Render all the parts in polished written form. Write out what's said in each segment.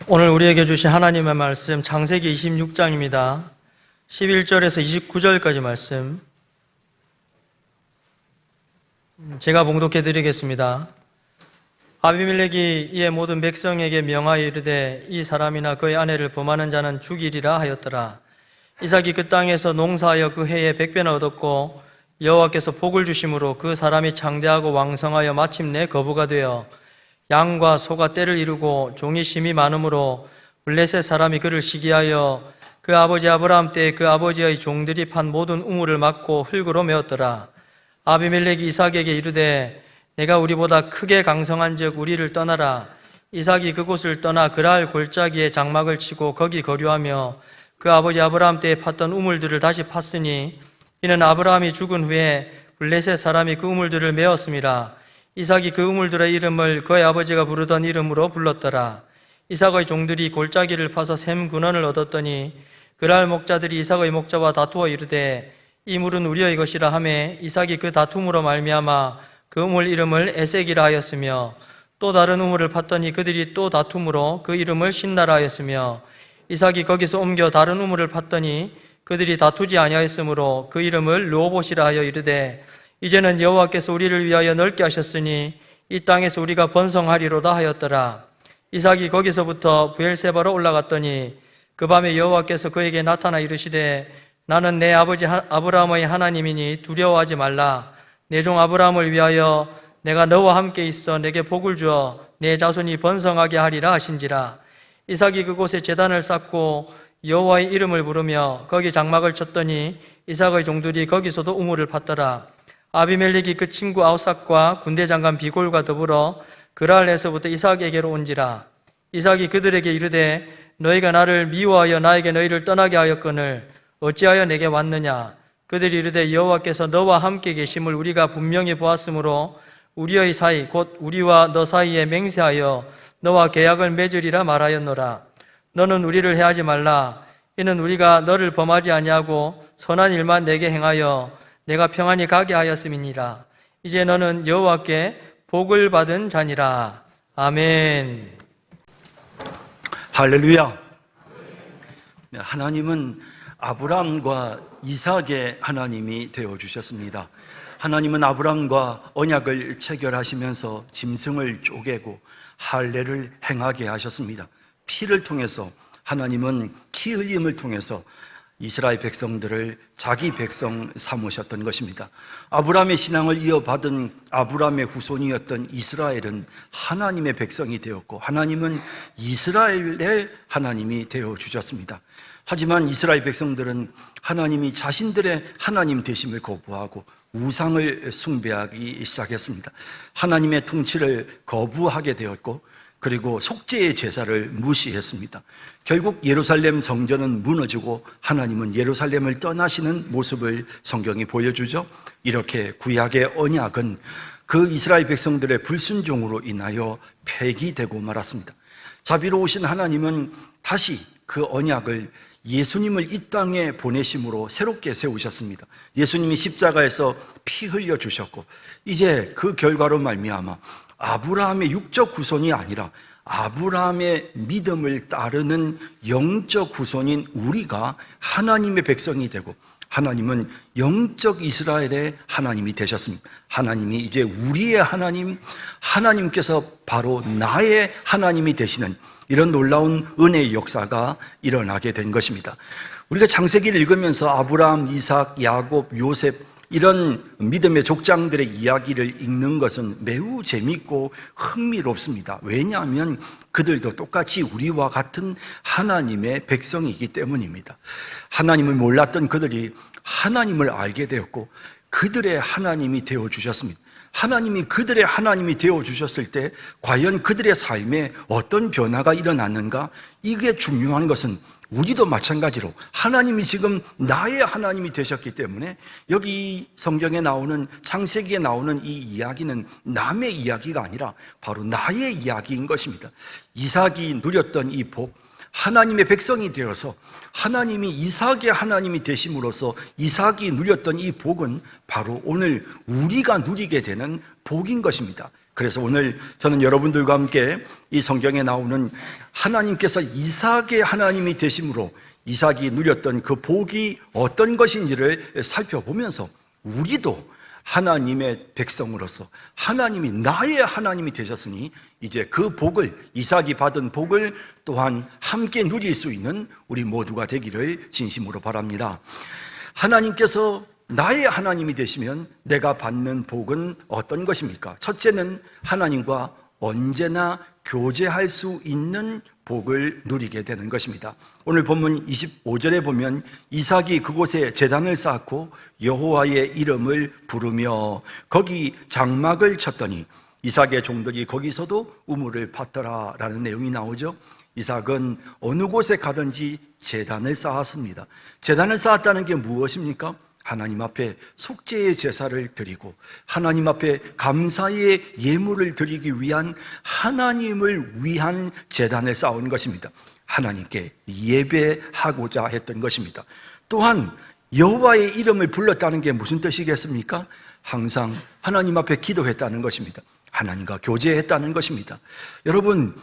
오늘 우리에게 주신 하나님의 말씀 창세기 26장입니다. 11절에서 29절까지 말씀 제가 봉독해 드리겠습니다. 아비멜렉이 이에 모든 백성에게 명하여 이르되 이 사람이나 그의 아내를 범하는 자는 죽이리라 하였더라. 이삭이 그 땅에서 농사하여 그 해에 100배나 얻었고 여호와께서 복을 주심으로 그 사람이 창대하고 왕성하여 마침내 거부가 되어 양과 소가 때를 이루고 종이 심이 많으므로 블레셋 사람이 그를 시기하여 그 아버지 아브라함 때에 그 아버지의 종들이 판 모든 우물을 막고 흙으로 메었더라. 아비멜렉이 이삭에게 이르되 내가 우리보다 크게 강성한즉 우리를 떠나라. 이삭이 그곳을 떠나 그랄 골짜기에 장막을 치고 거기 거류하며 그 아버지 아브라함 때에 팠던 우물들을 다시 팠으니 이는 아브라함이 죽은 후에 블레셋 사람이 그 우물들을 메었음이라. 이삭이 그 우물들의 이름을 그의 아버지가 부르던 이름으로 불렀더라. 이삭의 종들이 골짜기를 파서 샘 근원을 얻었더니 그랄 목자들이 이삭의 목자와 다투어 이르되 이 물은 우리의 것이라 하매 이삭이 그 다툼으로 말미암아 그 우물 이름을 에색이라 하였으며 또 다른 우물을 팠더니 그들이 또 다툼으로 그 이름을 신나라 하였으며 이삭이 거기서 옮겨 다른 우물을 팠더니 그들이 다투지 아니하였으므로 그 이름을 르호봇이라 하여 이르되 이제는 여호와께서 우리를 위하여 넓게 하셨으니 이 땅에서 우리가 번성하리로다 하였더라. 이삭이 거기서부터 브엘세바로 올라갔더니 그 밤에 여호와께서 그에게 나타나 이르시되 나는 내 아버지 아브라함의 하나님이니 두려워하지 말라. 내 종 아브라함을 위하여 내가 너와 함께 있어 내게 복을 주어 내 자손이 번성하게 하리라 하신지라. 이삭이 그곳에 제단을 쌓고 여호와의 이름을 부르며 거기 장막을 쳤더니 이삭의 종들이 거기서도 우물을 팠더라. 아비멜렉이 그 친구 아우삭과 군대 장관 비골과 더불어 그랄에서부터 이삭에게로 온지라. 이삭이 그들에게 이르되 너희가 나를 미워하여 나에게 너희를 떠나게 하였거늘 어찌하여 내게 왔느냐. 그들이 이르되 여호와께서 너와 함께 계심을 우리가 분명히 보았으므로 우리의 사이 곧 우리와 너 사이에 맹세하여 너와 계약을 맺으리라 말하였노라. 너는 우리를 해하지 말라. 이는 우리가 너를 범하지 아니하고 선한 일만 내게 행하여 내가 평안히 가게 하였음이니라. 이제 너는 여호와께 복을 받은 자니라. 아멘. 할렐루야. 하나님은 아브라함과 이삭의 하나님이 되어주셨습니다. 하나님은 아브라함과 언약을 체결하시면서 짐승을 쪼개고 할례를 행하게 하셨습니다. 피를 통해서 하나님은 피 흘림을 통해서 이스라엘 백성들을 자기 백성 삼으셨던 것입니다. 아브라함의 신앙을 이어받은 아브라함의 후손이었던 이스라엘은 하나님의 백성이 되었고 하나님은 이스라엘의 하나님이 되어주셨습니다. 하지만 이스라엘 백성들은 하나님이 자신들의 하나님 되심을 거부하고 우상을 숭배하기 시작했습니다. 하나님의 통치를 거부하게 되었고 그리고 속죄의 제사를 무시했습니다. 결국 예루살렘 성전은 무너지고 하나님은 예루살렘을 떠나시는 모습을 성경이 보여주죠. 이렇게 구약의 언약은 그 이스라엘 백성들의 불순종으로 인하여 폐기되고 말았습니다. 자비로우신 하나님은 다시 그 언약을 예수님을 이 땅에 보내심으로 새롭게 세우셨습니다. 예수님이 십자가에서 피 흘려 주셨고 이제 그 결과로 말미암아 아브라함의 육적 후손이 아니라 아브라함의 믿음을 따르는 영적 후손인 우리가 하나님의 백성이 되고 하나님은 영적 이스라엘의 하나님이 되셨습니다. 하나님이 이제 우리의 하나님, 하나님께서 바로 나의 하나님이 되시는 이런 놀라운 은혜의 역사가 일어나게 된 것입니다. 우리가 창세기를 읽으면서 아브라함, 이삭, 야곱, 요셉 이런 믿음의 족장들의 이야기를 읽는 것은 매우 재미있고 흥미롭습니다. 왜냐하면 그들도 똑같이 우리와 같은 하나님의 백성이기 때문입니다. 하나님을 몰랐던 그들이 하나님을 알게 되었고 그들의 하나님이 되어주셨습니다. 하나님이 그들의 하나님이 되어주셨을 때 과연 그들의 삶에 어떤 변화가 일어났는가? 이게 중요한 것은 우리도 마찬가지로 하나님이 지금 나의 하나님이 되셨기 때문에 여기 성경에 나오는 창세기에 나오는 이 이야기는 남의 이야기가 아니라 바로 나의 이야기인 것입니다. 이삭이 누렸던 이 복, 하나님의 백성이 되어서 하나님이 이삭의 하나님이 되심으로써 이삭이 누렸던 이 복은 바로 오늘 우리가 누리게 되는 복인 것입니다. 그래서 오늘 저는 여러분들과 함께 이 성경에 나오는 하나님께서 이삭의 하나님이 되심으로 이삭이 누렸던 그 복이 어떤 것인지를 살펴보면서 우리도 하나님의 백성으로서 하나님이 나의 하나님이 되셨으니 이제 그 복을, 이삭이 받은 복을 또한 함께 누릴 수 있는 우리 모두가 되기를 진심으로 바랍니다. 하나님께서 나의 하나님이 되시면 내가 받는 복은 어떤 것입니까? 첫째는 하나님과 언제나 교제할 수 있는 복을 누리게 되는 것입니다. 오늘 본문 25절에 보면 이삭이 그곳에 제단을 쌓고 여호와의 이름을 부르며 거기 장막을 쳤더니 이삭의 종들이 거기서도 우물을 팠더라 라는 내용이 나오죠. 이삭은 어느 곳에 가든지 제단을 쌓았습니다. 제단을 쌓았다는 게 무엇입니까? 하나님 앞에 속죄의 제사를 드리고 하나님 앞에 감사의 예물을 드리기 위한 하나님을 위한 제단을 쌓은 것입니다. 하나님께 예배하고자 했던 것입니다. 또한 여호와의 이름을 불렀다는 게 무슨 뜻이겠습니까? 항상 하나님 앞에 기도했다는 것입니다. 하나님과 교제했다는 것입니다. 여러분,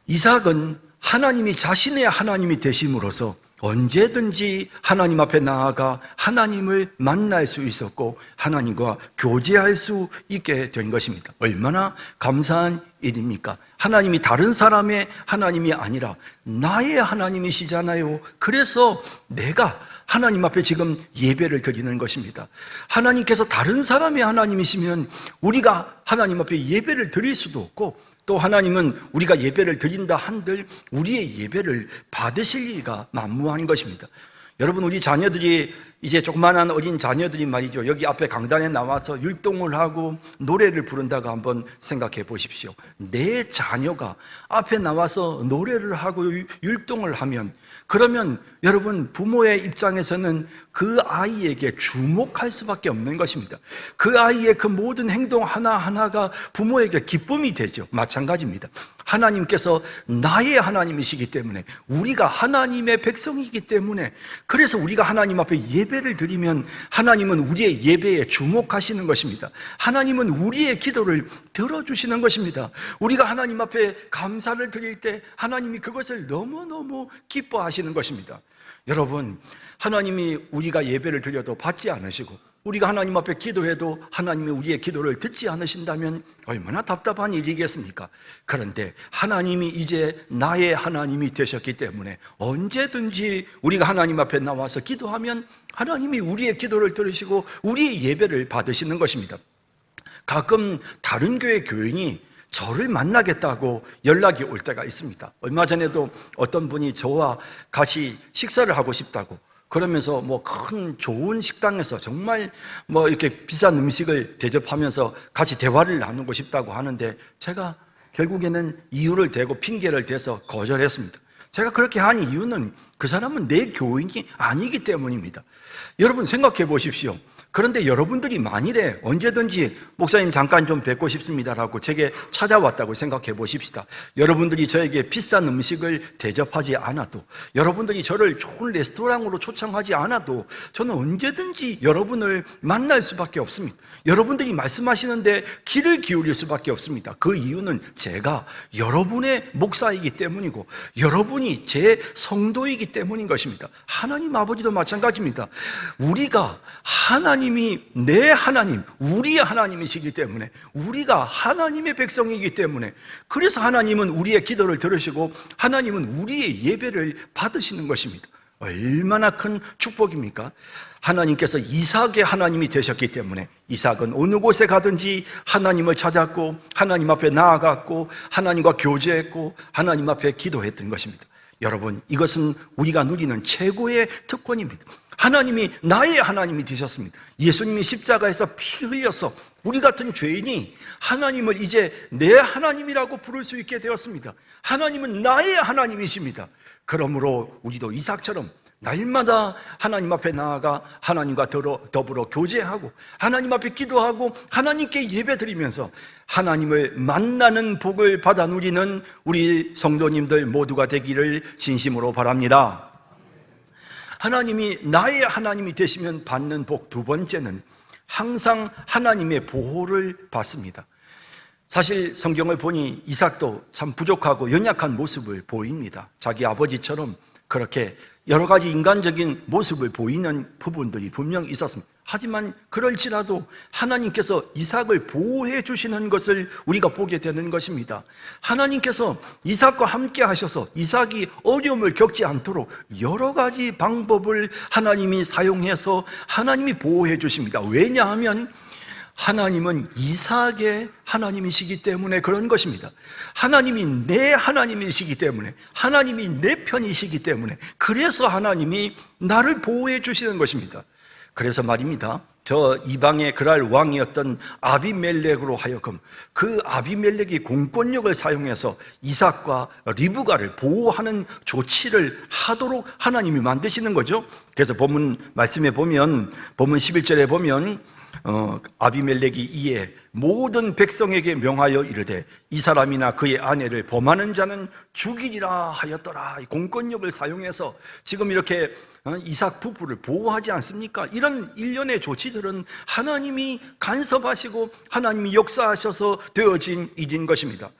이삭은 하나님이 자신의 하나님이 되심으로써 언제든지 하나님 앞에 나아가 하나님을 만날 수 있었고 하나님과 교제할 수 있게 된 것입니다. 얼마나 감사한 일입니까? 하나님이 다른 사람의 하나님이 아니라 나의 하나님이시잖아요. 그래서 내가 하나님 앞에 지금 예배를 드리는 것입니다. 하나님께서 다른 사람의 하나님이시면 우리가 하나님 앞에 예배를 드릴 수도 없고 또 하나님은 우리가 예배를 드린다 한들 우리의 예배를 받으실 리가 만무한 것입니다. 여러분, 우리 자녀들이 이제 조그만한 어린 자녀들이 말이죠, 여기 앞에 강단에 나와서 율동을 하고 노래를 부른다고 한번 생각해 보십시오. 내 자녀가 앞에 나와서 노래를 하고 율동을 하면, 그러면 여러분, 부모의 입장에서는 그 아이에게 주목할 수밖에 없는 것입니다. 그 아이의 그 모든 행동 하나하나가 부모에게 기쁨이 되죠. 마찬가지입니다. 하나님께서 나의 하나님이시기 때문에, 우리가 하나님의 백성이기 때문에, 그래서 우리가 하나님 앞에 예배를 드리면 하나님은 우리의 예배에 주목하시는 것입니다. 하나님은 우리의 기도를 들어주시는 것입니다. 우리가 하나님 앞에 감사를 드릴 때 하나님이 그것을 너무너무 기뻐하시는 것입니다. 여러분, 하나님이 우리가 예배를 드려도 받지 않으시고 우리가 하나님 앞에 기도해도 하나님이 우리의 기도를 듣지 않으신다면 얼마나 답답한 일이겠습니까? 그런데 하나님이 이제 나의 하나님이 되셨기 때문에 언제든지 우리가 하나님 앞에 나와서 기도하면 하나님이 우리의 기도를 들으시고 우리의 예배를 받으시는 것입니다. 가끔 다른 교회 교인이 저를 만나겠다고 연락이 올 때가 있습니다. 얼마 전에도 어떤 분이 저와 같이 식사를 하고 싶다고, 그러면서 뭐 큰 좋은 식당에서 정말 뭐 이렇게 비싼 음식을 대접하면서 같이 대화를 나누고 싶다고 하는데 제가 결국에는 이유를 대고 핑계를 대서 거절했습니다. 제가 그렇게 한 이유는 그 사람은 내 교인이 아니기 때문입니다. 여러분, 생각해 보십시오. 그런데 여러분들이 만일에 언제든지 목사님 잠깐 좀 뵙고 싶습니다라고 제게 찾아왔다고 생각해 보십시다. 여러분들이 저에게 비싼 음식을 대접하지 않아도, 여러분들이 저를 좋은 레스토랑으로 초청하지 않아도 저는 언제든지 여러분을 만날 수밖에 없습니다. 여러분들이 말씀하시는데 귀를 기울일 수밖에 없습니다. 그 이유는 제가 여러분의 목사이기 때문이고 여러분이 제 성도이기 때문인 것입니다. 하나님 아버지도 마찬가지입니다. 우리가 하나님이 내 하나님, 우리의 하나님이시기 때문에, 우리가 하나님의 백성이기 때문에, 그래서 하나님은 우리의 기도를 들으시고 하나님은 우리의 예배를 받으시는 것입니다. 얼마나 큰 축복입니까? 하나님께서 이삭의 하나님이 되셨기 때문에 이삭은 어느 곳에 가든지 하나님을 찾았고 하나님 앞에 나아갔고 하나님과 교제했고 하나님 앞에 기도했던 것입니다. 여러분, 이것은 우리가 누리는 최고의 특권입니다. 하나님이 나의 하나님이 되셨습니다. 예수님이 십자가에서 피 흘려서 우리 같은 죄인이 하나님을 이제 내 하나님이라고 부를 수 있게 되었습니다. 하나님은 나의 하나님이십니다. 그러므로 우리도 이삭처럼 날마다 하나님 앞에 나아가 하나님과 더불어 교제하고 하나님 앞에 기도하고 하나님께 예배드리면서 하나님을 만나는 복을 받아 누리는 우리 성도님들 모두가 되기를 진심으로 바랍니다. 하나님이 나의 하나님이 되시면 받는 복 두 번째는 항상 하나님의 보호를 받습니다. 사실 성경을 보니 이삭도 참 부족하고 연약한 모습을 보입니다. 자기 아버지처럼 그렇게 여러 가지 인간적인 모습을 보이는 부분들이 분명 있었습니다. 하지만 그럴지라도 하나님께서 이삭을 보호해 주시는 것을 우리가 보게 되는 것입니다. 하나님께서 이삭과 함께 하셔서 이삭이 어려움을 겪지 않도록 여러 가지 방법을 하나님이 사용해서 하나님이 보호해 주십니다. 왜냐하면 하나님은 이삭의 하나님이시기 때문에 그런 것입니다. 하나님이 내 하나님이시기 때문에, 하나님이 내 편이시기 때문에, 그래서 하나님이 나를 보호해 주시는 것입니다. 그래서 말입니다, 저 이방의 그랄 왕이었던 아비멜렉으로 하여금 그 아비멜렉이 공권력을 사용해서 이삭과 리브가를 보호하는 조치를 하도록 하나님이 만드시는 거죠. 그래서 본문 말씀에 보면, 본문 11절에 보면 아비멜렉이 이에 모든 백성에게 명하여 이르되 이 사람이나 그의 아내를 범하는 자는 죽이리라 하였더라. 공권력을 사용해서 지금 이렇게 이삭 부부를 보호하지 않습니까? 이런 일련의 조치들은 하나님이 간섭하시고 하나님이 역사하셔서 되어진 일인 것입니다.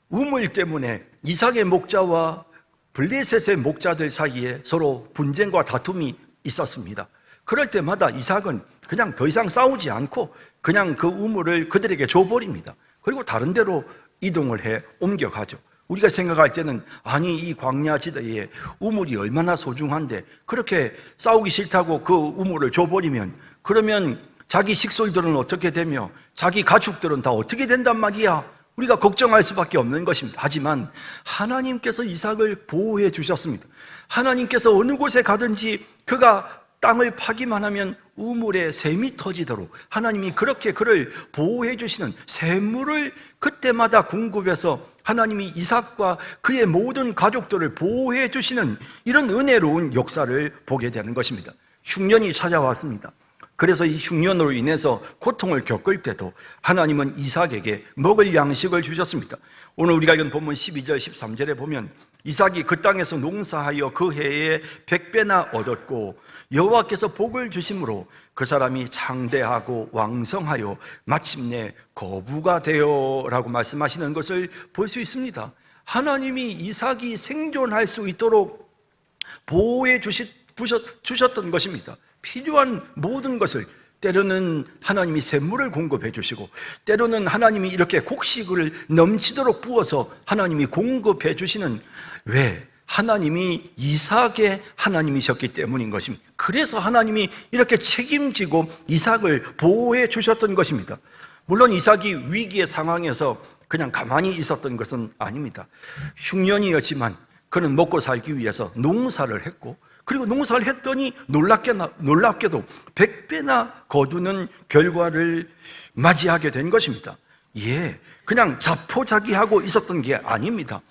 우물 때문에 이삭의 목자와 블레셋의 목자들 사이에 서로 분쟁과 다툼이 있었습니다. 그럴 때마다 이삭은 그냥 더 이상 싸우지 않고 그냥 그 우물을 그들에게 줘버립니다. 그리고 다른 데로 이동을 해 옮겨가죠. 우리가 생각할 때는 아니 이 광야지대에 우물이 얼마나 소중한데 그렇게 싸우기 싫다고 그 우물을 줘버리면 그러면 자기 식솔들은 어떻게 되며 자기 가축들은 다 어떻게 된단 말이야. 우리가 걱정할 수밖에 없는 것입니다. 하지만 하나님께서 이삭을 보호해 주셨습니다. 하나님께서 어느 곳에 가든지 그가 땅을 파기만 하면 우물에 샘이 터지도록 하나님이 그렇게 그를 보호해 주시는 샘물을 그때마다 공급해서 하나님이 이삭과 그의 모든 가족들을 보호해 주시는 이런 은혜로운 역사를 보게 되는 것입니다. 흉년이 찾아왔습니다. 그래서 이 흉년으로 인해서 고통을 겪을 때도 하나님은 이삭에게 먹을 양식을 주셨습니다. 오늘 우리가 읽은 본문 12절 13절에 보면 이삭이 그 땅에서 농사하여 그 해에 100배나 얻었고 여호와께서 복을 주심으로 그 사람이 장대하고 왕성하여 마침내 거부가 되어 라고 말씀하시는 것을 볼 수 있습니다. 하나님이 이삭이 생존할 수 있도록 보호해 주셨던 것입니다. 필요한 모든 것을 때로는 하나님이 샘물을 공급해 주시고 때로는 하나님이 이렇게 곡식을 넘치도록 부어서 하나님이 공급해 주시는 왜? 하나님이 이삭의 하나님이셨기 때문인 것입니다. 그래서 하나님이 이렇게 책임지고 이삭을 보호해 주셨던 것입니다. 물론 이삭이 위기의 상황에서 그냥 가만히 있었던 것은 아닙니다. 흉년이었지만 그는 먹고 살기 위해서 농사를 했고 그리고 농사를 했더니 놀랍게도 100배나 거두는 결과를 맞이하게 된 것입니다. 예, 그냥 자포자기하고 있었던 게 아닙니다.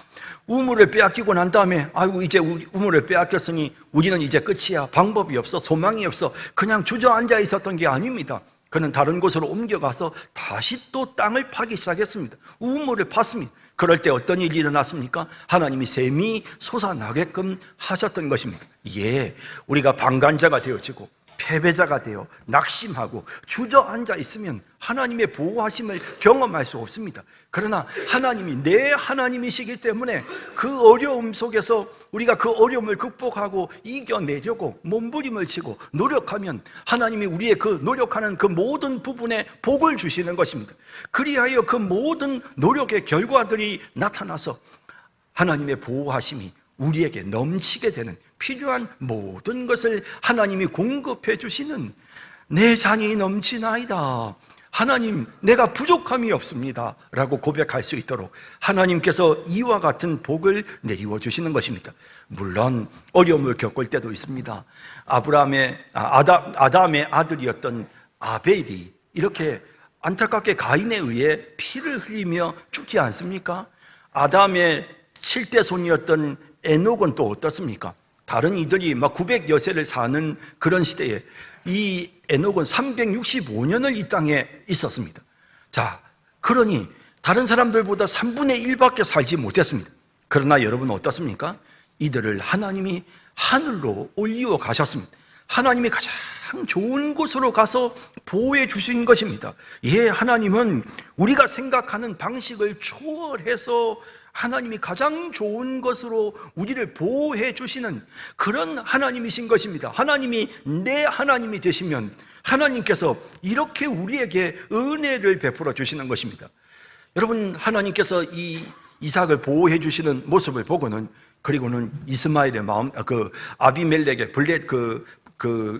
우물을 빼앗기고 난 다음에 아이고 이제 우물을 빼앗겼으니 우리는 이제 끝이야. 방법이 없어. 소망이 없어. 그냥 주저앉아 있었던 게 아닙니다. 그는 다른 곳으로 옮겨가서 다시 또 땅을 파기 시작했습니다. 우물을 팠습니다. 그럴 때 어떤 일이 일어났습니까? 하나님이 샘이 솟아나게끔 하셨던 것입니다. 예, 우리가 방관자가 되어지고 패배자가 되어 낙심하고 주저앉아 있으면 하나님의 보호하심을 경험할 수 없습니다. 그러나 하나님이 내 하나님이시기 때문에 그 어려움 속에서 우리가 그 어려움을 극복하고 이겨내려고 몸부림을 치고 노력하면 하나님이 우리의 그 노력하는 그 모든 부분에 복을 주시는 것입니다. 그리하여 그 모든 노력의 결과들이 나타나서 하나님의 보호하심이 우리에게 넘치게 되는 필요한 모든 것을 하나님이 공급해 주시는 내 잔이 넘치나이다. 하나님, 내가 부족함이 없습니다. 라고 고백할 수 있도록 하나님께서 이와 같은 복을 내리워 주시는 것입니다. 물론 어려움을 겪을 때도 있습니다. 아담의 아들이었던 아벨이 이렇게 안타깝게 가인에 의해 피를 흘리며 죽지 않습니까? 아담의 7대 손이었던 에녹은 또 어떻습니까? 다른 이들이 막 900여 세를 사는 그런 시대에 이 에녹은 365년을 이 땅에 있었습니다. 자, 그러니 다른 사람들보다 3분의 1밖에 살지 못했습니다. 그러나 여러분 어떻습니까? 이들을 하나님이 하늘로 올리워 가셨습니다. 하나님이 가장 가장 좋은 곳으로 가서 보호해 주신 것입니다. 예, 하나님은 우리가 생각하는 방식을 초월해서 하나님이 가장 좋은 것으로 우리를 보호해 주시는 그런 하나님이신 것입니다. 하나님이 내 하나님이 되시면 하나님께서 이렇게 우리에게 은혜를 베풀어 주시는 것입니다. 여러분, 하나님께서 이 이삭을 보호해 주시는 모습을 보고는, 그리고는 이스마엘의 마음, 아비멜렉의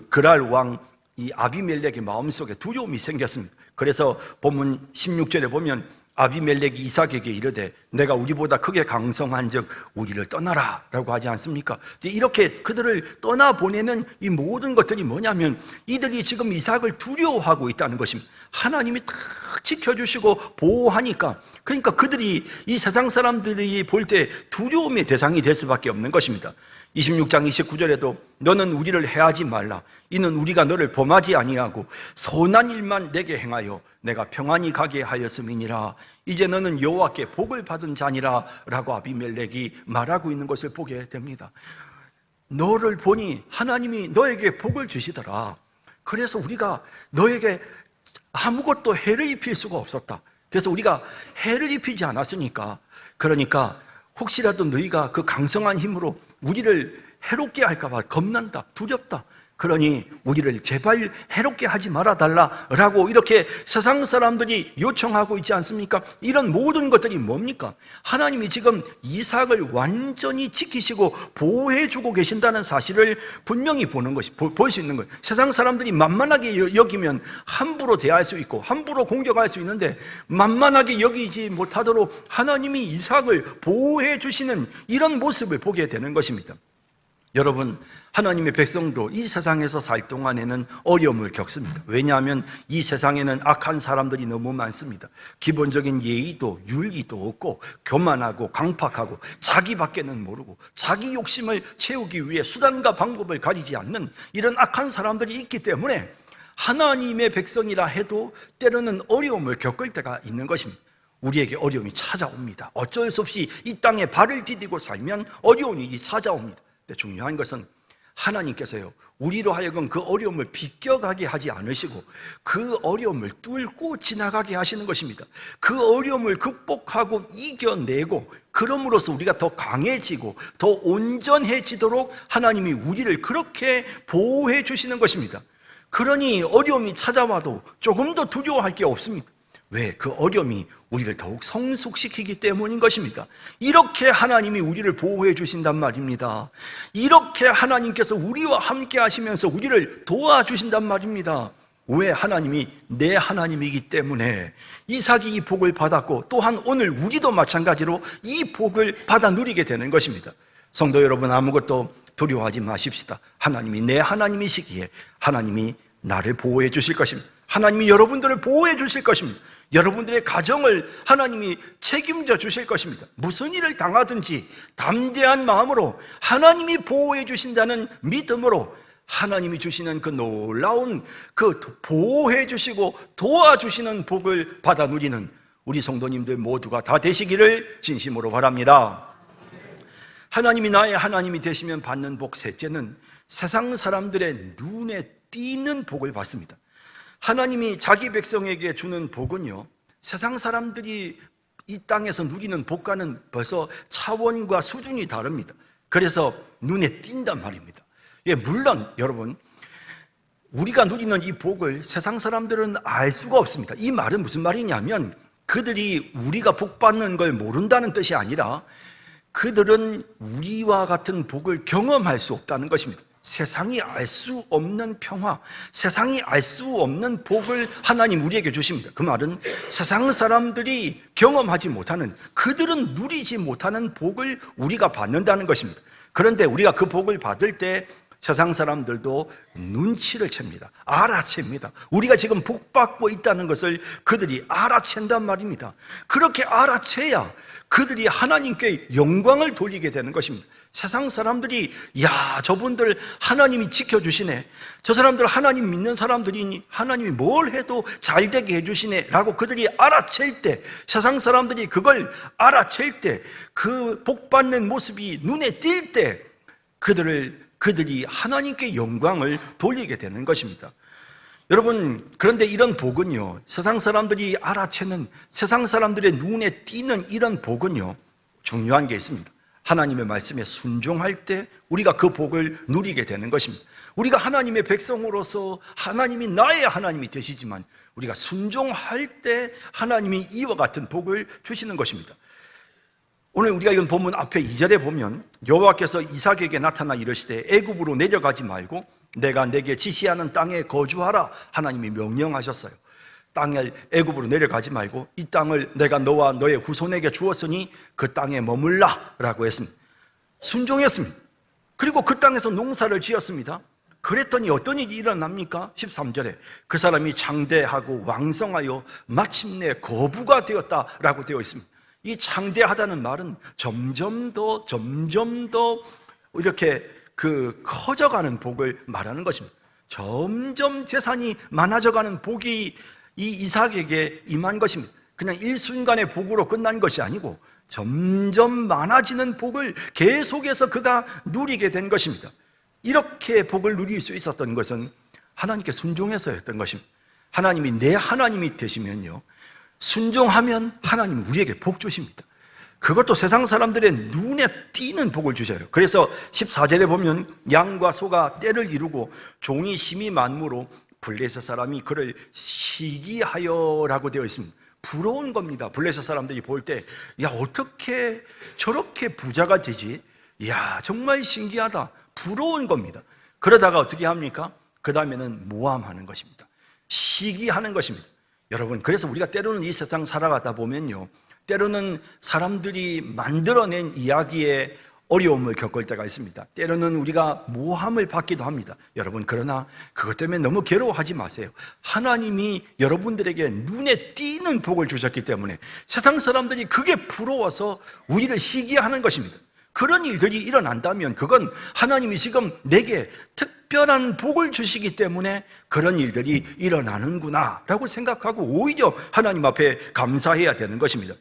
그랄 왕 이 아비멜렉의 마음속에 두려움이 생겼습니다. 그래서 본문 16절에 보면 아비멜렉이 이삭에게 이르되 내가 우리보다 크게 강성한즉 우리를 떠나라 라고 하지 않습니까? 이렇게 그들을 떠나보내는 이 모든 것들이 뭐냐면 이들이 지금 이삭을 두려워하고 있다는 것입니다. 하나님이 탁 지켜주시고 보호하니까, 그러니까 그들이 이 세상 사람들이 볼 때 두려움의 대상이 될 수밖에 없는 것입니다. 26장 29절에도 너는 우리를 해하지 말라. 이는 우리가 너를 범하지 아니하고 선한 일만 내게 행하여 내가 평안히 가게 하였음이니라. 이제 너는 여호와께 복을 받은 자니라 라고 아비멜렉이 말하고 있는 것을 보게 됩니다. 너를 보니 하나님이 너에게 복을 주시더라. 그래서 우리가 너에게 아무것도 해를 입힐 수가 없었다. 그래서 우리가 해를 입히지 않았으니까, 그러니까 혹시라도 너희가 그 강성한 힘으로 우리를 해롭게 할까 봐 겁난다, 두렵다. 그러니 우리를 제발 해롭게 하지 말아달라라고 이렇게 세상 사람들이 요청하고 있지 않습니까? 이런 모든 것들이 뭡니까? 하나님이 지금 이삭을 완전히 지키시고 보호해주고 계신다는 사실을 분명히 볼 수 있는 거예요. 세상 사람들이 만만하게 여기면 함부로 대할 수 있고 함부로 공격할 수 있는데, 만만하게 여기지 못하도록 하나님이 이삭을 보호해 주시는 이런 모습을 보게 되는 것입니다. 여러분, 하나님의 백성도 이 세상에서 살 동안에는 어려움을 겪습니다. 왜냐하면 이 세상에는 악한 사람들이 너무 많습니다. 기본적인 예의도 윤리도 없고 교만하고 강팍하고 자기밖에는 모르고 자기 욕심을 채우기 위해 수단과 방법을 가리지 않는 이런 악한 사람들이 있기 때문에 하나님의 백성이라 해도 때로는 어려움을 겪을 때가 있는 것입니다. 우리에게 어려움이 찾아옵니다. 어쩔 수 없이 이 땅에 발을 디디고 살면 어려운 일이 찾아옵니다. 근데 중요한 것은 하나님께서요, 우리로 하여금 그 어려움을 비껴가게 하지 않으시고 그 어려움을 뚫고 지나가게 하시는 것입니다. 그 어려움을 극복하고 이겨내고 그럼으로써 우리가 더 강해지고 더 온전해지도록 하나님이 우리를 그렇게 보호해 주시는 것입니다. 그러니 어려움이 찾아와도 조금 더 두려워할 게 없습니다. 왜? 그 어려움이 우리를 더욱 성숙시키기 때문인 것입니다. 이렇게 하나님이 우리를 보호해 주신단 말입니다. 이렇게 하나님께서 우리와 함께 하시면서 우리를 도와주신단 말입니다. 왜? 하나님이 내 하나님이기 때문에 이삭이 이 복을 받았고, 또한 오늘 우리도 마찬가지로 이 복을 받아 누리게 되는 것입니다. 성도 여러분, 아무것도 두려워하지 마십시다. 하나님이 내 하나님이시기에 하나님이 나를 보호해 주실 것입니다. 하나님이 여러분들을 보호해 주실 것입니다. 여러분들의 가정을 하나님이 책임져 주실 것입니다. 무슨 일을 당하든지 담대한 마음으로 하나님이 보호해 주신다는 믿음으로 하나님이 주시는 그 놀라운 그 보호해 주시고 도와주시는 복을 받아 누리는 우리 성도님들 모두가 다 되시기를 진심으로 바랍니다. 하나님이 나의 하나님이 되시면 받는 복 셋째는 세상 사람들의 눈에 띄는 복을 받습니다. 하나님이 자기 백성에게 주는 복은요, 세상 사람들이 이 땅에서 누리는 복과는 벌써 차원과 수준이 다릅니다. 그래서 눈에 띈단 말입니다. 예, 물론 여러분, 우리가 누리는 이 복을 세상 사람들은 알 수가 없습니다. 이 말은 무슨 말이냐면 그들이 우리가 복 받는 걸 모른다는 뜻이 아니라 그들은 우리와 같은 복을 경험할 수 없다는 것입니다. 세상이 알 수 없는 평화, 세상이 알 수 없는 복을 하나님 우리에게 주십니다. 그 말은 세상 사람들이 경험하지 못하는, 그들은 누리지 못하는 복을 우리가 받는다는 것입니다. 그런데 우리가 그 복을 받을 때 세상 사람들도 눈치를 챕니다. 알아챕니다. 우리가 지금 복 받고 있다는 것을 그들이 알아챈단 말입니다. 그렇게 알아채야 그들이 하나님께 영광을 돌리게 되는 것입니다. 세상 사람들이 야, 저분들 하나님이 지켜주시네, 저 사람들 하나님 믿는 사람들이니 하나님이 뭘 해도 잘 되게 해주시네 라고 그들이 알아챌 때, 세상 사람들이 그걸 알아챌 때, 그 복 받는 모습이 눈에 띌 때 그들을 그들이 하나님께 영광을 돌리게 되는 것입니다. 여러분, 그런데 이런 복은요, 세상 사람들이 알아채는, 세상 사람들의 눈에 띄는 이런 복은요, 중요한 게 있습니다. 하나님의 말씀에 순종할 때 우리가 그 복을 누리게 되는 것입니다. 우리가 하나님의 백성으로서 하나님이 나의 하나님이 되시지만 우리가 순종할 때 하나님이 이와 같은 복을 주시는 것입니다. 오늘 우리가 이건 본문 앞에 2절에 보면 여호와께서 이삭에게 나타나 이르시되 애굽으로 내려가지 말고 내가 내게 지시하는 땅에 거주하라 하나님이 명령하셨어요. 땅을 애굽으로 내려가지 말고 이 땅을 내가 너와 너의 후손에게 주었으니 그 땅에 머물라 라고 했습니다. 순종했습니다. 그리고 그 땅에서 농사를 지었습니다. 그랬더니 어떤 일이 일어납니까? 13절에 그 사람이 장대하고 왕성하여 마침내 거부가 되었다라고 되어 있습니다. 이 장대하다는 말은 점점 더 이렇게 커져가는 복을 말하는 것입니다. 점점 재산이 많아져가는 복이 이 이삭에게 임한 것입니다. 그냥 일순간의 복으로 끝난 것이 아니고 점점 많아지는 복을 계속해서 그가 누리게 된 것입니다. 이렇게 복을 누릴 수 있었던 것은 하나님께 순종해서였던 것입니다. 하나님이 내 하나님이 되시면요, 순종하면 하나님은 우리에게 복 주십니다. 그것도 세상 사람들의 눈에 띄는 복을 주셔요. 그래서 14절에 보면 양과 소가 떼를 이루고 종이 심히 만무로 블레셋 사람이 그를 시기하여라고 되어 있습니다. 부러운 겁니다. 블레셋 사람들이 볼 때, 야, 어떻게 저렇게 부자가 되지? 야, 정말 신기하다. 부러운 겁니다. 그러다가 어떻게 합니까? 그 다음에는 모함하는 것입니다. 시기하는 것입니다. 여러분, 그래서 우리가 때로는 이 세상 살아가다 보면요, 때로는 사람들이 만들어낸 이야기에 어려움을 겪을 때가 있습니다. 때로는 우리가 모함을 받기도 합니다. 여러분, 그러나 그것 때문에 너무 괴로워하지 마세요. 하나님이 여러분들에게 눈에 띄는 복을 주셨기 때문에 세상 사람들이 그게 부러워서 우리를 시기하는 것입니다. 그런 일들이 일어난다면 그건 하나님이 지금 내게 특별한 복을 주시기 때문에 그런 일들이 일어나는구나 라고 생각하고 오히려 하나님 앞에 감사해야 되는 것입니다.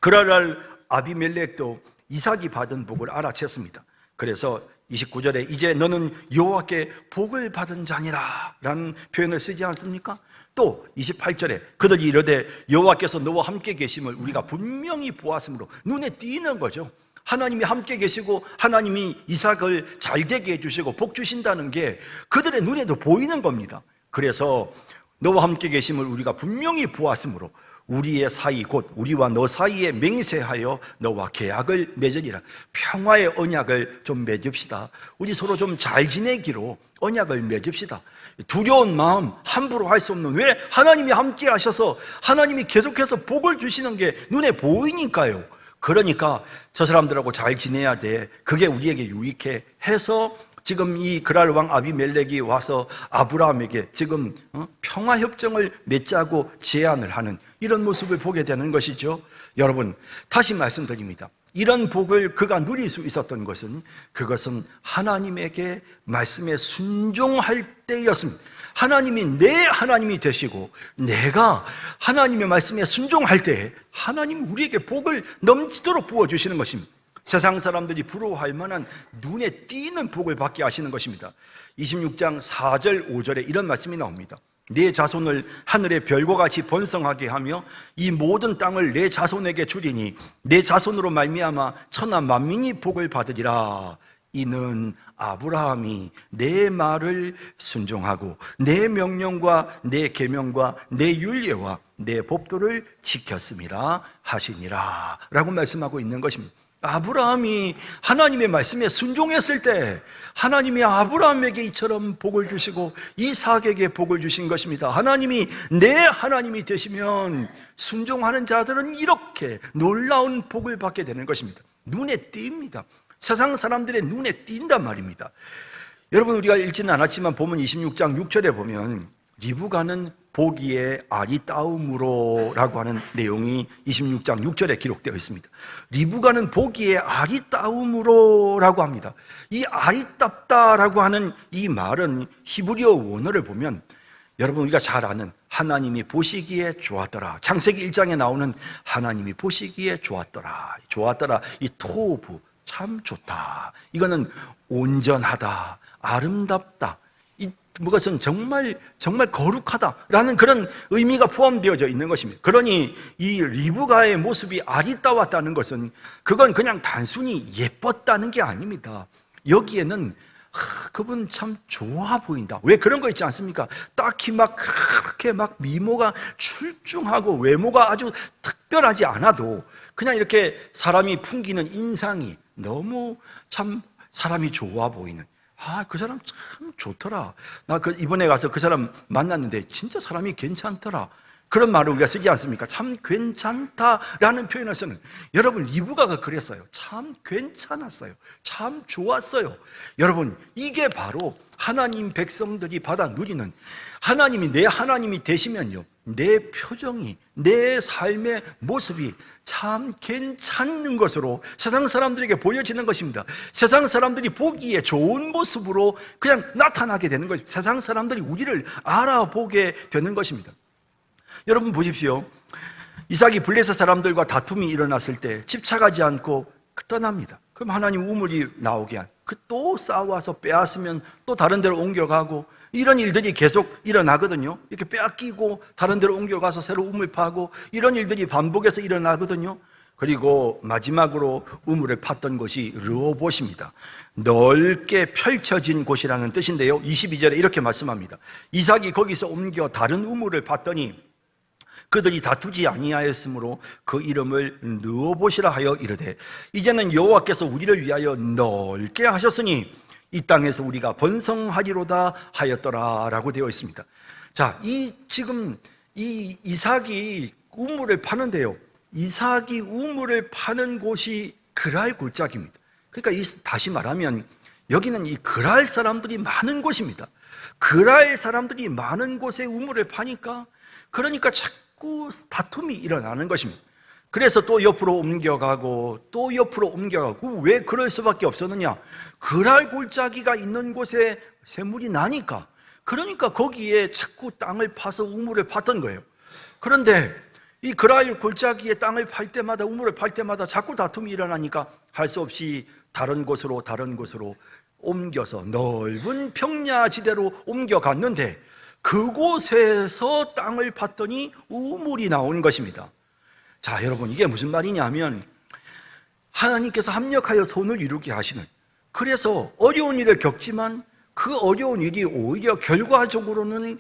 그러날 아비멜렉도 이삭이 받은 복을 알아챘습니다. 그래서 29절에 이제 너는 여호와께 복을 받은 자니라 라는 표현을 쓰지 않습니까? 또 28절에 그들이 이르되 여호와께서 너와 함께 계심을 우리가 분명히 보았으므로 눈에 띄는 거죠. 하나님이 함께 계시고 하나님이 이삭을 잘되게 해주시고 복 주신다는 게 그들의 눈에도 보이는 겁니다. 그래서 너와 함께 계심을 우리가 분명히 보았으므로 우리의 사이 곧 우리와 너 사이에 맹세하여 너와 계약을 맺으리라. 평화의 언약을 좀 맺읍시다. 우리 서로 좀 잘 지내기로 언약을 맺읍시다. 두려운 마음 함부로 할 수 없는, 왜? 하나님이 함께 하셔서 하나님이 계속해서 복을 주시는 게 눈에 보이니까요. 그러니까 저 사람들하고 잘 지내야 돼. 그게 우리에게 유익해 해서 지금 이 그랄 왕 아비멜렉이 와서 아브라함에게 지금 평화협정을 맺자고 제안을 하는 이런 모습을 보게 되는 것이죠. 여러분, 다시 말씀드립니다. 이런 복을 그가 누릴 수 있었던 것은 그것은 하나님에게 말씀에 순종할 때였습니다. 하나님이 내 하나님이 되시고 내가 하나님의 말씀에 순종할 때 하나님이 우리에게 복을 넘치도록 부어주시는 것입니다. 세상 사람들이 부러워할 만한 눈에 띄는 복을 받게 하시는 것입니다. 26장 4절 5절에 이런 말씀이 나옵니다. 내 자손을 하늘의 별과 같이 번성하게 하며 이 모든 땅을 내 자손에게 주리니 내 자손으로 말미암아 천하 만민이 복을 받으리라. 이는 아브라함이 내 말을 순종하고 내 명령과 내 계명과 내 율례와 내 법도를 지켰음이라 하시니라 라고 말씀하고 있는 것입니다. 아브라함이 하나님의 말씀에 순종했을 때 하나님이 아브라함에게 이처럼 복을 주시고 이삭에게 복을 주신 것입니다. 하나님이 내 하나님이 되시면 순종하는 자들은 이렇게 놀라운 복을 받게 되는 것입니다. 눈에 띕니다. 세상 사람들의 눈에 띈단 말입니다. 여러분, 우리가 읽지는 않았지만 보면 26장 6절에 보면 리브가는 보기에 아리따움으로 라고 하는 내용이 26장 6절에 기록되어 있습니다. 리브가는 보기에 아리따움으로 라고 합니다. 이 아리따다라고 하는 이 말은 히브리어 원어를 보면 여러분 우리가 잘 아는 하나님이 보시기에 좋았더라, 창세기 1장에 나오는 하나님이 보시기에 좋았더라, 이 토브, 참 좋다. 이거는 온전하다, 아름답다. 그것은 정말 거룩하다라는 그런 의미가 포함되어져 있는 것입니다. 그러니 이 리브가의 모습이 아리따웠다는 것은 그건 그냥 단순히 예뻤다는 게 아닙니다. 여기에는 그분 참 좋아 보인다. 왜 그런 거 있지 않습니까? 딱히 그렇게 미모가 출중하고 외모가 아주 특별하지 않아도 그냥 이렇게 사람이 풍기는 인상이 너무 참 사람이 좋아 보이는, 그 사람 참 좋더라. 나 이번에 가서 그 사람 만났는데 진짜 사람이 괜찮더라. 그런 말을 우리가 쓰지 않습니까? 참 괜찮다라는 표현을 쓰는. 여러분, 리브가가 그랬어요. 참 괜찮았어요. 참 좋았어요. 여러분, 이게 바로 하나님 백성들이 받아 누리는, 하나님이 내 하나님이 되시면요, 내 표정이, 내 삶의 모습이 참 괜찮은 것으로 세상 사람들에게 보여지는 것입니다. 세상 사람들이 보기에 좋은 모습으로 그냥 나타나게 되는 것입니다. 세상 사람들이 우리를 알아보게 되는 것입니다. 여러분 보십시오. 이삭이 블레셋 사람들과 다툼이 일어났을 때 집착하지 않고 떠납니다. 그럼 하나님 우물이 나오게 한, 또 싸워서 빼앗으면 또 다른 데로 옮겨가고, 이런 일들이 계속 일어나거든요. 이렇게 빼앗기고 다른 데로 옮겨가서 새로 우물 파고, 이런 일들이 반복해서 일어나거든요. 그리고 마지막으로 우물을 팠던 곳이 르호봇입니다. 넓게 펼쳐진 곳이라는 뜻인데요, 22절에 이렇게 말씀합니다. 이삭이 거기서 옮겨 다른 우물을 팠더니 그들이 다투지 아니하였으므로 그 이름을 르호봇이라 하여 이르되, 이제는 여호와께서 우리를 위하여 넓게 하셨으니 이 땅에서 우리가 번성하리로다 하였더라라고 되어 있습니다. 자, 지금 이 이삭이 우물을 파는데요, 이삭이 우물을 파는 곳이 그랄 골짜기입니다. 그러니까 다시 말하면 여기는 이 그랄 사람들이 많은 곳입니다. 그랄 사람들이 많은 곳에 우물을 파니까, 그러니까 자꾸 다툼이 일어나는 것입니다. 그래서 또 옆으로 옮겨가고 또 옆으로 옮겨가고. 왜 그럴 수밖에 없었느냐? 그랄 골짜기가 있는 곳에 샘물이 나니까, 그러니까 거기에 자꾸 땅을 파서 우물을 팠던 거예요. 그런데 이 그랄 골짜기에 땅을 팔 때마다, 우물을 팔 때마다 자꾸 다툼이 일어나니까 할 수 없이 다른 곳으로 옮겨서 넓은 평야지대로 옮겨갔는데, 그곳에서 땅을 팠더니 우물이 나온 것입니다. 자, 여러분, 이게 무슨 말이냐면 하나님께서 합력하여 손을 이루게 하시는, 그래서 어려운 일을 겪지만 그 어려운 일이 오히려 결과적으로는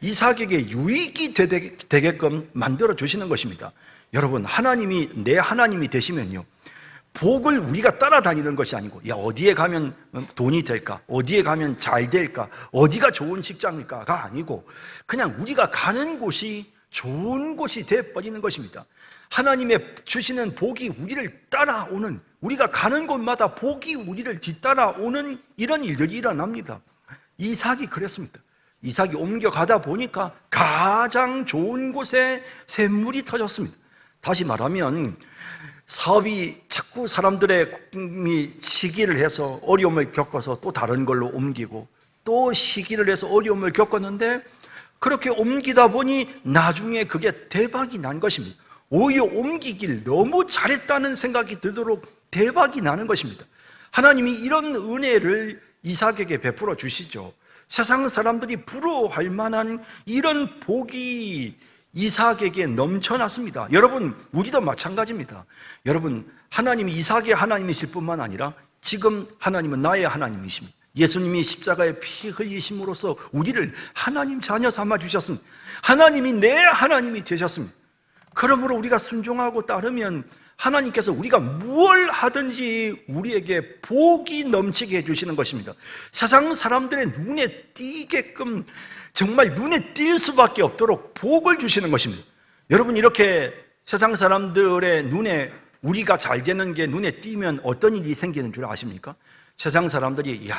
이삭에게 유익이 되게끔 만들어 주시는 것입니다. 여러분, 하나님이 내 하나님이 되시면요, 복을 우리가 따라다니는 것이 아니고, 어디에 가면 돈이 될까, 어디에 가면 잘 될까, 어디가 좋은 직장일까가 아니고, 그냥 우리가 가는 곳이 좋은 곳이 되어버리는 것입니다. 하나님의 주시는 복이 우리를 따라오는, 우리가 가는 곳마다 복이 우리를 뒤따라오는 이런 일들이 일어납니다. 이삭이 그랬습니다. 이삭이 옮겨가다 보니까 가장 좋은 곳에 샘물이 터졌습니다. 다시 말하면 사업이 자꾸 사람들의 시기를 해서 어려움을 겪어서 또 다른 걸로 옮기고, 또 시기를 해서 어려움을 겪었는데, 그렇게 옮기다 보니 나중에 그게 대박이 난 것입니다. 오히려 옮기길 너무 잘했다는 생각이 들도록 대박이 나는 것입니다. 하나님이 이런 은혜를 이삭에게 베풀어 주시죠. 세상 사람들이 부러워할 만한 이런 복이 이삭에게 넘쳐났습니다. 여러분, 우리도 마찬가지입니다. 여러분, 하나님이 이삭의 하나님이실 뿐만 아니라 지금 하나님은 나의 하나님이십니다. 예수님이 십자가에 피 흘리심으로써 우리를 하나님 자녀 삼아 주셨습니다. 하나님이 내 하나님이 되셨습니다. 그러므로 우리가 순종하고 따르면 하나님께서 우리가 무엇을 하든지 우리에게 복이 넘치게 해주시는 것입니다. 세상 사람들의 눈에 띄게끔, 정말 눈에 띌 수밖에 없도록 복을 주시는 것입니다. 여러분, 이렇게 세상 사람들의 눈에 우리가 잘 되는 게 눈에 띄면 어떤 일이 생기는 줄 아십니까? 세상 사람들이,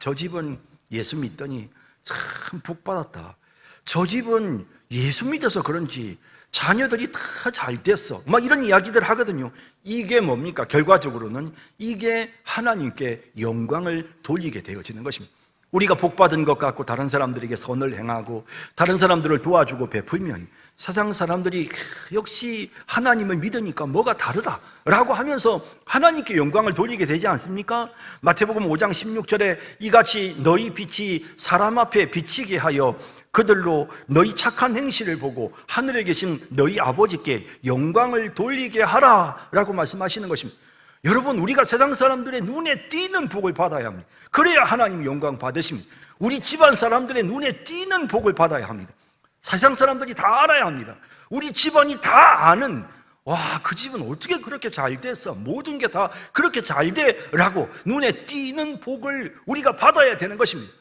저 집은 예수 믿더니 참 복 받았다. 저 집은 예수 믿어서 그런지 자녀들이 다 잘 됐어. 이런 이야기들 하거든요. 이게 뭡니까? 결과적으로는 이게 하나님께 영광을 돌리게 되어지는 것입니다. 우리가 복받은 것 같고 다른 사람들에게 선을 행하고 다른 사람들을 도와주고 베풀면 세상 사람들이 역시 하나님을 믿으니까 뭐가 다르다라고 하면서 하나님께 영광을 돌리게 되지 않습니까? 마태복음 5장 16절에 이같이 너희 빛이 사람 앞에 비치게 하여 그들로 너희 착한 행실을 보고 하늘에 계신 너희 아버지께 영광을 돌리게 하라라고 말씀하시는 것입니다. 여러분, 우리가 세상 사람들의 눈에 띄는 복을 받아야 합니다. 그래야 하나님 영광 받으십니다. 우리 집안 사람들의 눈에 띄는 복을 받아야 합니다. 세상 사람들이 다 알아야 합니다. 우리 집안이 다 아는, 와, 그 집은 어떻게 그렇게 잘 됐어? 모든 게 다 그렇게 잘 돼? 라고 눈에 띄는 복을 우리가 받아야 되는 것입니다.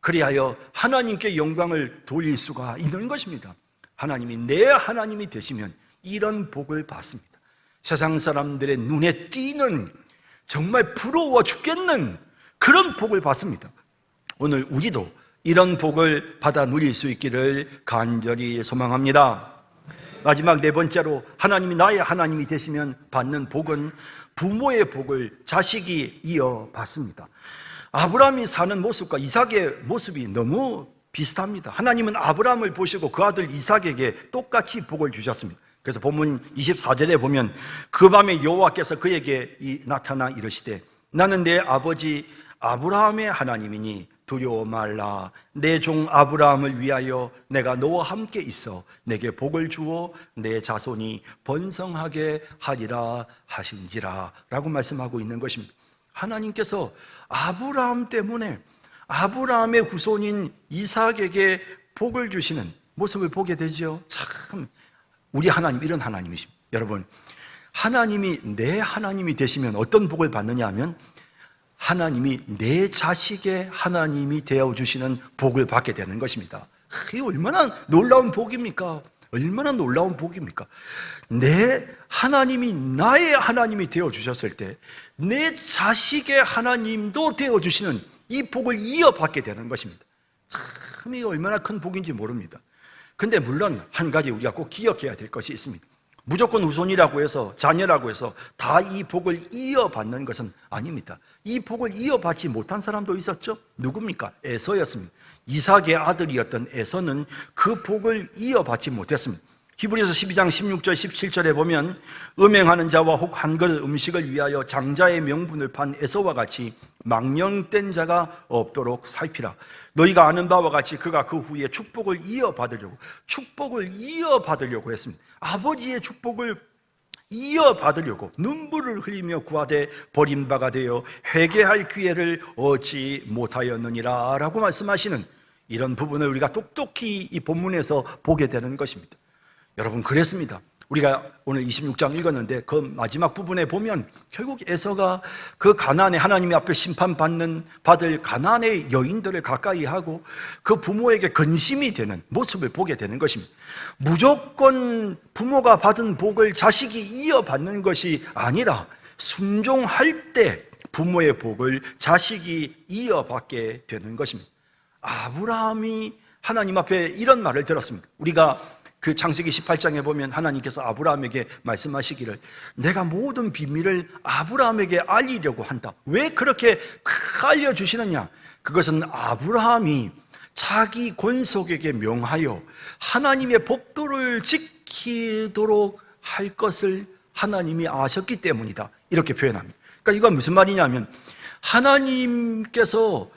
그리하여 하나님께 영광을 돌릴 수가 있는 것입니다. 하나님이 내 하나님이 되시면 이런 복을 받습니다. 세상 사람들의 눈에 띄는 정말 부러워 죽겠는 그런 복을 받습니다. 오늘 우리도 이런 복을 받아 누릴 수 있기를 간절히 소망합니다. 마지막 네 번째로 하나님이 나의 하나님이 되시면 받는 복은 부모의 복을 자식이 이어받습니다. 아브라함이 사는 모습과 이삭의 모습이 너무 비슷합니다. 하나님은 아브라함을 보시고 그 아들 이삭에게 똑같이 복을 주셨습니다. 그래서 본문 24절에 보면 그 밤에 여호와께서 그에게 나타나 이르시되 나는 내 아버지 아브라함의 하나님이니 두려워 말라. 내 종 아브라함을 위하여 내가 너와 함께 있어 내게 복을 주어 내 자손이 번성하게 하리라 하신지라 라고 말씀하고 있는 것입니다. 하나님께서 아브라함 때문에 아브라함의 후손인 이삭에게 복을 주시는 모습을 보게 되죠. 참 우리 하나님 이런 하나님이십니다. 여러분, 하나님이 내 하나님이 되시면 어떤 복을 받느냐 하면 하나님이 내 자식의 하나님이 되어주시는 복을 받게 되는 것입니다. 이게 얼마나 놀라운 복입니까? 얼마나 놀라운 복입니까? 내 하나님이 나의 하나님이 되어주셨을 때 내 자식의 하나님도 되어주시는 이 복을 이어받게 되는 것입니다. 참 이게 얼마나 큰 복인지 모릅니다. 근데 물론 한 가지 우리가 꼭 기억해야 될 것이 있습니다. 무조건 후손이라고 해서 자녀라고 해서 다 이 복을 이어받는 것은 아닙니다. 이 복을 이어받지 못한 사람도 있었죠. 누굽니까? 에서였습니다. 이삭의 아들이었던 에서는 그 복을 이어받지 못했습니다. 히브리서 12장 16절 17절에 보면 음행하는 자와 혹 한 그릇 음식을 위하여 장자의 명분을 판 에서와 같이 망령된 자가 없도록 살피라. 너희가 아는 바와 같이 그가 그 후에 축복을 이어받으려고 했습니다. 아버지의 축복을 이어받으려고 눈물을 흘리며 구하되 버림바가 되어 회개할 기회를 얻지 못하였느니라 라고 말씀하시는 이런 부분을 우리가 똑똑히 이 본문에서 보게 되는 것입니다. 여러분, 그랬습니다. 우리가 오늘 26장 읽었는데 그 마지막 부분에 보면 결국 에서가 그 가나안의 하나님의 앞에 받을 가나안의 여인들을 가까이 하고 그 부모에게 근심이 되는 모습을 보게 되는 것입니다. 무조건 부모가 받은 복을 자식이 이어받는 것이 아니라 순종할 때 부모의 복을 자식이 이어받게 되는 것입니다. 아브라함이 하나님 앞에 이런 말을 들었습니다. 우리가 그 창세기 18장에 보면 하나님께서 아브라함에게 말씀하시기를 내가 모든 비밀을 아브라함에게 알리려고 한다. 왜 그렇게 알려주시느냐? 그것은 아브라함이 자기 권속에게 명하여 하나님의 법도를 지키도록 할 것을 하나님이 아셨기 때문이다. 이렇게 표현합니다. 그러니까 이건 무슨 말이냐면 하나님께서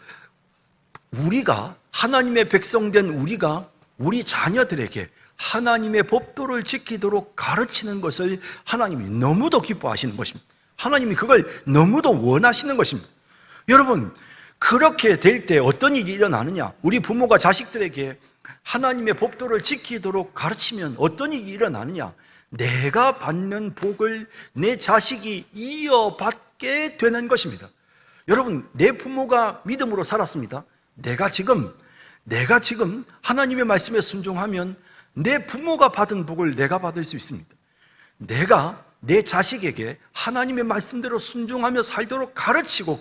우리가 하나님의 백성된 우리가 우리 자녀들에게 하나님의 법도를 지키도록 가르치는 것을 하나님이 너무도 기뻐하시는 것입니다. 하나님이 그걸 너무도 원하시는 것입니다. 여러분, 그렇게 될 때 어떤 일이 일어나느냐? 우리 부모가 자식들에게 하나님의 법도를 지키도록 가르치면 어떤 일이 일어나느냐? 내가 받는 복을 내 자식이 이어받게 되는 것입니다. 여러분, 내 부모가 믿음으로 살았습니다. 내가 지금 하나님의 말씀에 순종하면 내 부모가 받은 복을 내가 받을 수 있습니다. 내가 내 자식에게 하나님의 말씀대로 순종하며 살도록 가르치고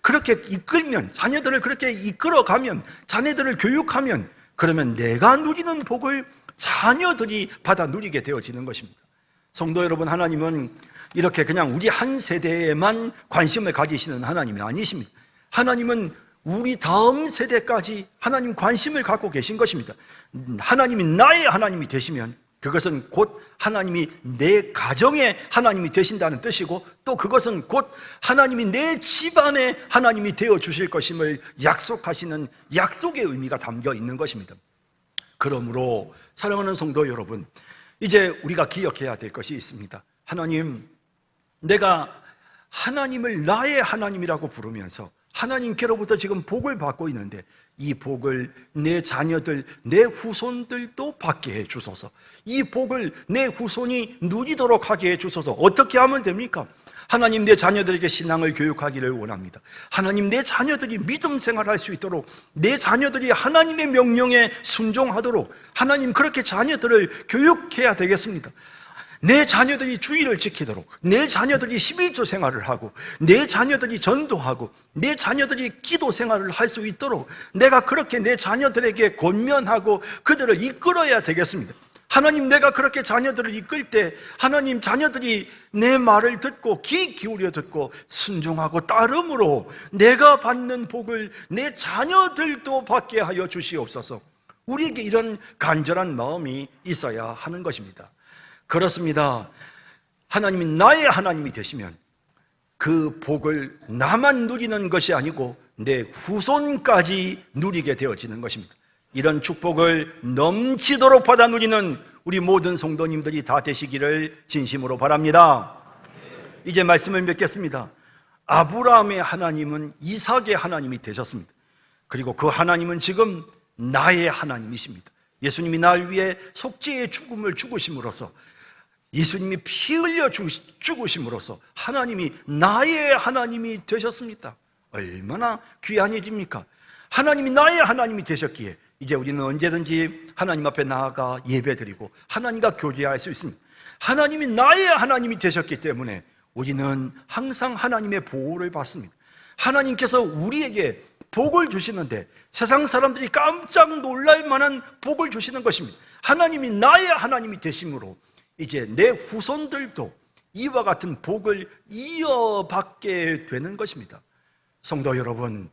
그렇게 이끌면, 자녀들을 그렇게 이끌어가면, 자녀들을 교육하면, 그러면 내가 누리는 복을 자녀들이 받아 누리게 되어지는 것입니다. 성도 여러분, 하나님은 이렇게 그냥 우리 한 세대에만 관심을 가지시는 하나님이 아니십니다. 하나님은 우리 다음 세대까지 하나님 관심을 갖고 계신 것입니다. 하나님이 나의 하나님이 되시면 그것은 곧 하나님이 내 가정의 하나님이 되신다는 뜻이고, 또 그것은 곧 하나님이 내 집안의 하나님이 되어 주실 것임을 약속하시는 약속의 의미가 담겨 있는 것입니다. 그러므로 사랑하는 성도 여러분, 이제 우리가 기억해야 될 것이 있습니다. 하나님, 내가 하나님을 나의 하나님이라고 부르면서 하나님께로부터 지금 복을 받고 있는데, 이 복을 내 자녀들, 내 후손들도 받게 해 주소서. 이 복을 내 후손이 누리도록 하게 해 주소서. 어떻게 하면 됩니까? 하나님, 내 자녀들에게 신앙을 교육하기를 원합니다. 하나님, 내 자녀들이 믿음 생활할 수 있도록, 내 자녀들이 하나님의 명령에 순종하도록 하나님, 그렇게 자녀들을 교육해야 되겠습니다. 내 자녀들이 주의를 지키도록, 내 자녀들이 11조 생활을 하고, 내 자녀들이 전도하고, 내 자녀들이 기도 생활을 할 수 있도록 내가 그렇게 내 자녀들에게 권면하고 그들을 이끌어야 되겠습니다. 하나님, 내가 그렇게 자녀들을 이끌 때 하나님, 자녀들이 내 말을 듣고 귀 기울여 듣고 순종하고 따름으로 내가 받는 복을 내 자녀들도 받게 하여 주시옵소서. 우리에게 이런 간절한 마음이 있어야 하는 것입니다. 그렇습니다. 하나님이 나의 하나님이 되시면 그 복을 나만 누리는 것이 아니고 내 후손까지 누리게 되어지는 것입니다. 이런 축복을 넘치도록 받아 누리는 우리 모든 성도님들이 다 되시기를 진심으로 바랍니다. 이제 말씀을 맺겠습니다. 아브라함의 하나님은 이삭의 하나님이 되셨습니다. 그리고 그 하나님은 지금 나의 하나님이십니다. 예수님이 날 위해 속죄의 죽음을 죽으심으로써, 예수님이 피 흘려 죽으심으로써 하나님이 나의 하나님이 되셨습니다. 얼마나 귀한 일입니까? 하나님이 나의 하나님이 되셨기에 이제 우리는 언제든지 하나님 앞에 나아가 예배드리고 하나님과 교제할 수 있습니다. 하나님이 나의 하나님이 되셨기 때문에 우리는 항상 하나님의 보호를 받습니다. 하나님께서 우리에게 복을 주시는데 세상 사람들이 깜짝 놀랄 만한 복을 주시는 것입니다. 하나님이 나의 하나님이 되심으로 이제 내 후손들도 이와 같은 복을 이어받게 되는 것입니다. 성도 여러분,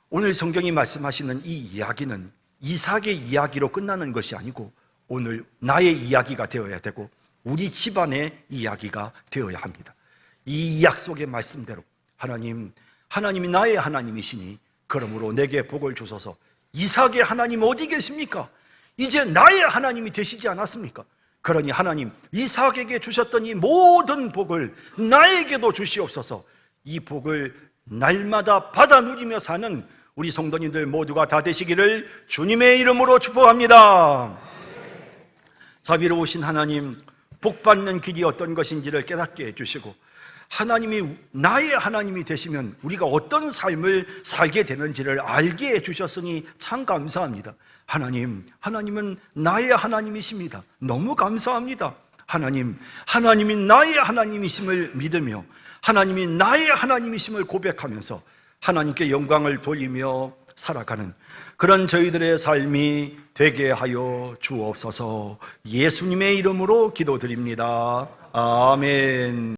오늘 성경이 말씀하시는 이 이야기는 이삭의 이야기로 끝나는 것이 아니고 오늘 나의 이야기가 되어야 되고 우리 집안의 이야기가 되어야 합니다. 이 약속의 말씀대로 하나님이 나의 하나님이시니 그러므로 내게 복을 주소서. 이삭의 하나님 어디 계십니까? 이제 나의 하나님이 되시지 않았습니까? 그러니 하나님, 이삭에게 주셨던 이 모든 복을 나에게도 주시옵소서. 이 복을 날마다 받아 누리며 사는 우리 성도님들 모두가 다 되시기를 주님의 이름으로 축복합니다. 자비로우신 하나님, 복 받는 길이 어떤 것인지를 깨닫게 해주시고, 하나님이 나의 하나님이 되시면 우리가 어떤 삶을 살게 되는지를 알게 해주셨으니 참 감사합니다. 하나님은 나의 하나님이십니다. 너무 감사합니다. 하나님이 나의 하나님이심을 믿으며 하나님이 나의 하나님이심을 고백하면서 하나님께 영광을 돌리며 살아가는 그런 저희들의 삶이 되게 하여 주옵소서. 예수님의 이름으로 기도드립니다. 아멘.